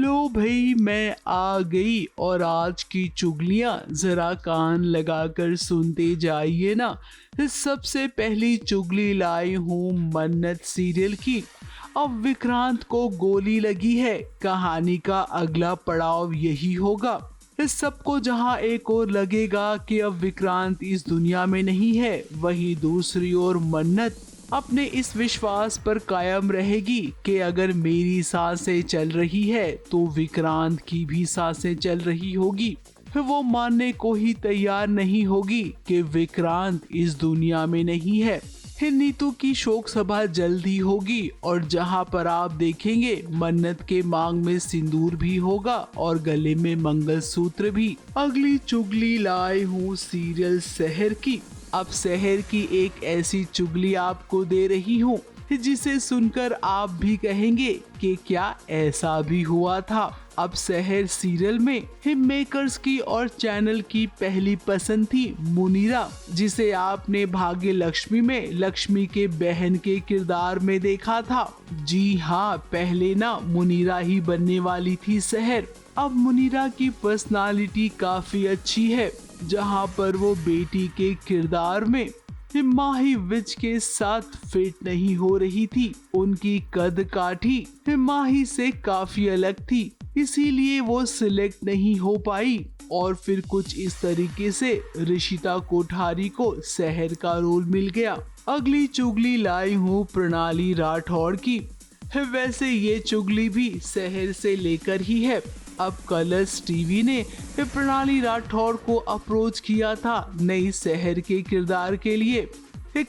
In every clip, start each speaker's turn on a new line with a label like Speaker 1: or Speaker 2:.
Speaker 1: लो भाई, मैं आ गई और आज की चुगलियां जरा कान लगाकर सुनते जाइए ना। सबसे पहली चुगली लाई हूँ मन्नत सीरियल की। अब विक्रांत को गोली लगी है, कहानी का अगला पड़ाव यही होगा। इस सबको जहां एक ओर लगेगा कि अब विक्रांत इस दुनिया में नहीं है, वहीं दूसरी ओर मन्नत अपने इस विश्वास पर कायम रहेगी कि अगर मेरी सांसें चल रही है तो विक्रांत की भी सांसें चल रही होगी। वो मानने को ही तैयार नहीं होगी कि विक्रांत इस दुनिया में नहीं है। नीतू की शोक सभा जल्दी होगी और जहां पर आप देखेंगे मन्नत के मांग में सिंदूर भी होगा और गले में मंगलसूत्र भी। अगली चुगली लाए हूँ सीरियल शहर की। अब शहर की एक ऐसी चुगली आपको दे रही हूँ जिसे सुनकर आप भी कहेंगे कि क्या ऐसा भी हुआ था। अब शहर सीरियल में हिम मेकर्स की और चैनल की पहली पसंद थी मुनीरा, जिसे आपने भाग्य लक्ष्मी में लक्ष्मी के बहन के किरदार में देखा था। जी हाँ, पहले ना मुनीरा ही बनने वाली थी शहर। अब मुनीरा की पर्सनालिटी काफी अच्छी है, जहाँ पर वो बेटी के किरदार में माही विज के साथ फिट नहीं हो रही थी। उनकी कद काठी माही से काफी अलग थी, इसीलिए वो सिलेक्ट नहीं हो पाई और फिर कुछ इस तरीके से ऋषिता कोठारी को शहर का रोल मिल गया। अगली चुगली लाई हूँ प्रणाली राठौड़ की। वैसे ये चुगली भी शहर से लेकर ही है। अब कलर्स टीवी ने प्रणाली राठौड़ को अप्रोच किया था नई शहर के किरदार के लिए।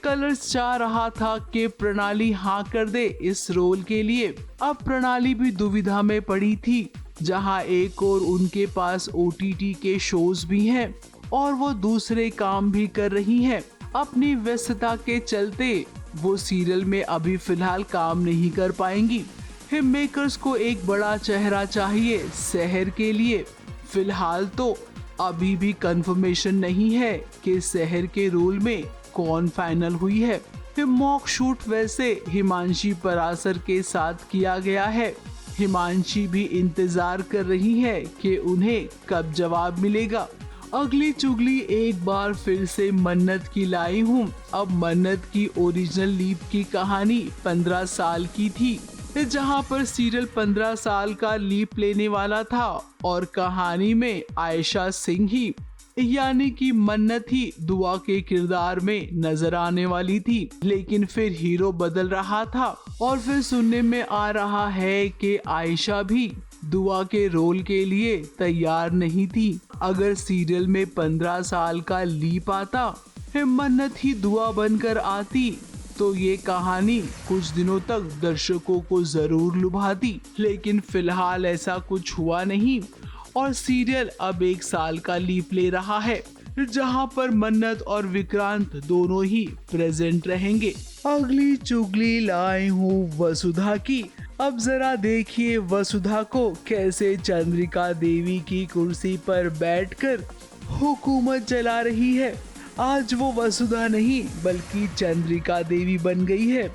Speaker 1: कलर्स चाह रहा था कि प्रणाली हाँ कर दे इस रोल के लिए। अब प्रणाली भी दुविधा में पड़ी थी, जहां एक और उनके पास OTT के शोज भी हैं और वो दूसरे काम भी कर रही हैं। अपनी व्यस्तता के चलते वो सीरियल में अभी फिलहाल काम नहीं कर पाएंगी। हिम मेकर्स को एक बड़ा चेहरा चाहिए शहर के लिए। फिलहाल तो अभी भी कंफर्मेशन नहीं है कि शहर के रोल में कौन फाइनल हुई है। मॉक शूट वैसे हिमांशी परासर के साथ किया गया है। हिमांशी भी इंतजार कर रही है कि उन्हें कब जवाब मिलेगा। अगली चुगली एक बार फिर से मन्नत की लाई हूँ। अब मन्नत की ओरिजिनल लीप की कहानी 15 साल की थी, जहां पर सीरियल 15 साल का लीप लेने वाला था और कहानी में आयशा सिंह ही यानी कि मन्नत ही दुआ के किरदार में नजर आने वाली थी। लेकिन फिर हीरो बदल रहा था और फिर सुनने में आ रहा है कि आयशा भी दुआ के रोल के लिए तैयार नहीं थी। अगर सीरियल में 15 साल का लीप आता, मन्नत ही दुआ बनकर आती, तो ये कहानी कुछ दिनों तक दर्शकों को जरूर लुभाती। लेकिन फिलहाल ऐसा कुछ हुआ नहीं और सीरियल अब 1 साल का लीप ले रहा है, जहां पर मन्नत और विक्रांत दोनों ही प्रेजेंट रहेंगे। अगली चुगली लाए हूँ वसुधा की। अब जरा देखिए वसुधा को कैसे चंद्रिका देवी की कुर्सी पर बैठकर हुकूमत चला रही है। आज वो वसुधा नहीं बल्कि चंद्रिका देवी बन गई है।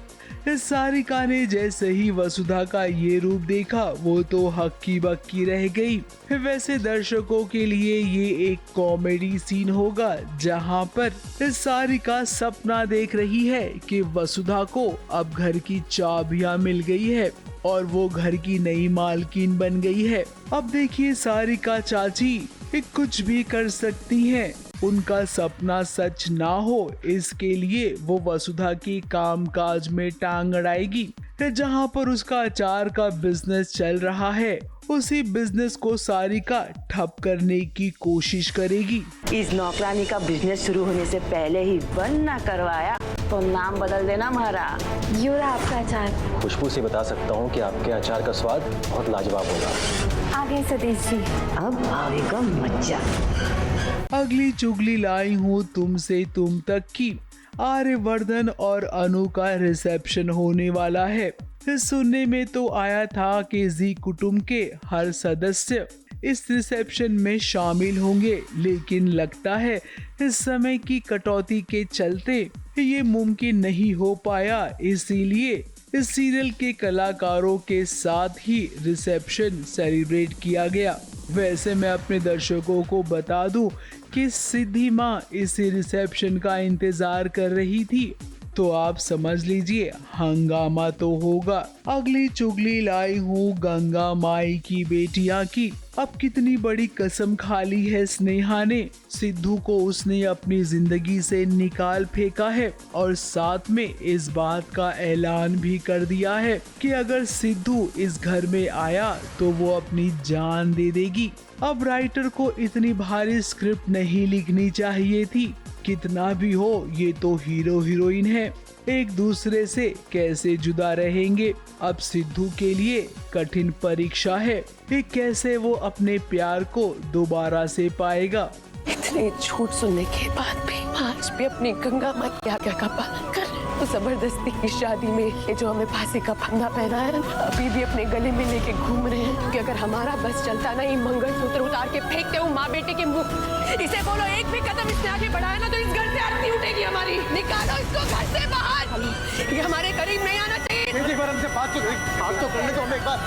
Speaker 1: सारिका ने जैसे ही वसुधा का ये रूप देखा वो तो हक्की बक्की रह गई। वैसे दर्शकों के लिए ये एक कॉमेडी सीन होगा, जहां पर सारिका सपना देख रही है कि वसुधा को अब घर की चाबियां मिल गई है और वो घर की नई मालकिन बन गई है। अब देखिए सारिका चाची कुछ भी कर सकती हैं। उनका सपना सच ना हो इसके लिए वो वसुधा की कामकाज में टांग अड़ाएगी। जहां पर उसका अचार का बिजनेस चल रहा है, उसी बिजनेस को सारिका ठप करने की कोशिश करेगी।
Speaker 2: इस नौकरानी का बिजनेस शुरू होने से पहले ही बंद ना करवाया तो नाम बदल देना महाराज।
Speaker 3: ये रहा आपका अचार।
Speaker 4: खुशबू से बता सकता हूँ कि आपके अचार का स्वाद बहुत लाजवाब होगा।
Speaker 3: आ गए सतीश जी।
Speaker 2: अब आएगा मजा।
Speaker 1: अगली चुगली लाई हूँ तुमसे तुम तक की। आर्यवर्धन और अनु का रिसेप्शन होने वाला है। सुनने में तो आया था कि जी कुटुंब के हर सदस्य इस रिसेप्शन में शामिल होंगे, लेकिन लगता है इस समय की कटौती के चलते ये मुमकिन नहीं हो पाया। इसीलिए इस सीरियल के कलाकारों के साथ ही रिसेप्शन सेलिब्रेट किया गया। वैसे मैं अपने दर्शकों को बता दूं कि सिद्धि माँ इस रिसेप्शन का इंतजार कर रही थी, तो आप समझ लीजिए हंगामा तो होगा। अगली चुगली लाई हूँ गंगा माई की बेटिया की। अब कितनी बड़ी कसम खा ली है स्नेहा ने। सिद्धू को उसने अपनी जिंदगी से निकाल फेंका है और साथ में इस बात का ऐलान भी कर दिया है कि अगर सिद्धू इस घर में आया तो वो अपनी जान दे देगी। अब राइटर को इतनी भारी स्क्रिप्ट नहीं लिखनी चाहिए थी। कितना भी हो, ये तो हीरो हीरोइन है, एक दूसरे से कैसे जुदा रहेंगे। अब सिद्धू के लिए कठिन परीक्षा है कि कैसे वो अपने प्यार को दोबारा से पाएगा।
Speaker 5: इतने झूठ सुनने के बाद भी आज भी अपनी गंगा माँ की आज्ञा का पालन कर तो जबरदस्ती की शादी में ये जो हमें फांसी का फंदा पहना है, अभी भी अपने गले में लेके घूम रहे हैं कि अगर हमारा बस चलता ना, ये मंगलसूत्र उतार के फेंकते हो माँ बेटे के मुंह। इसे बोलो एक भी कदम इसने आगे बढ़ाया ना तो इस घर से आरती उठेगी हमारी। निकालो इसको घर से बाहर, ये हमारे करीब नहीं आना चाहिए।
Speaker 4: एक बार हमसे बात तो करने दो हमें एक बार।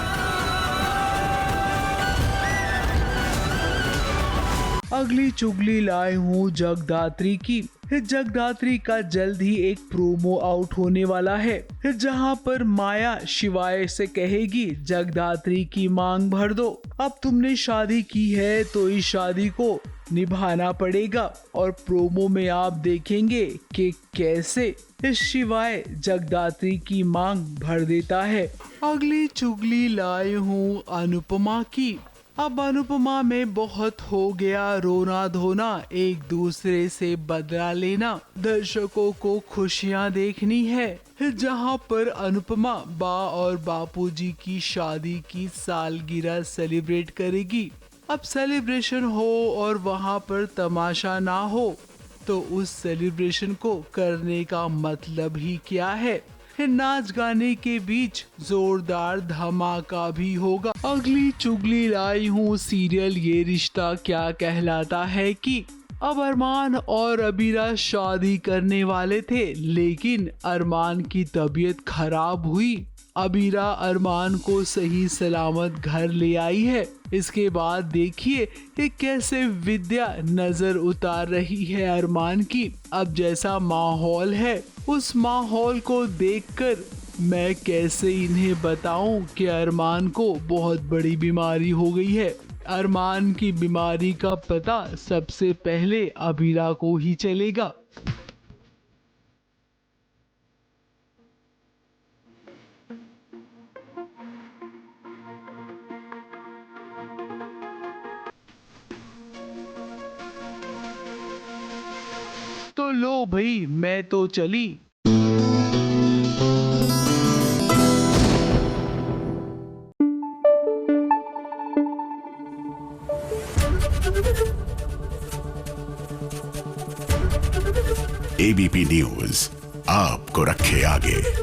Speaker 1: अगली चुगली लाए हूँ जगदात्री की। जगदात्री का जल्द ही एक प्रोमो आउट होने वाला है, जहां पर माया शिवाय से कहेगी जगदात्री की मांग भर दो। अब तुमने शादी की है तो इस शादी को निभाना पड़ेगा। और प्रोमो में आप देखेंगे कि कैसे शिवाय जगदात्री की मांग भर देता है। अगली चुगली लाए हूँ अनुपमा की। अब अनुपमा में बहुत हो गया रोना धोना, एक दूसरे से बदला लेना। दर्शकों को खुशियां देखनी है, जहां पर अनुपमा बा और बापूजी की शादी की सालगिरह सेलिब्रेट करेगी। अब सेलिब्रेशन हो और वहां पर तमाशा ना हो तो उस सेलिब्रेशन को करने का मतलब ही क्या है। नाच गाने के बीच जोरदार धमाका भी होगा। अगली चुगली लाई हूँ सीरियल ये रिश्ता क्या कहलाता है की। अब अरमान और अबीरा शादी करने वाले थे, लेकिन अरमान की तबीयत खराब हुई। अबीरा अरमान को सही सलामत घर ले आई है। इसके बाद देखिए कि कैसे विद्या नजर उतार रही है अरमान की। अब जैसा माहौल है उस माहौल को देखकर मैं कैसे इन्हें बताऊं कि अरमान को बहुत बड़ी बीमारी हो गई है। अरमान की बीमारी का पता सबसे पहले अबीरा को ही चलेगा। तो लो भाई, मैं तो चली।
Speaker 6: एबीपी न्यूज आपको रखे आगे।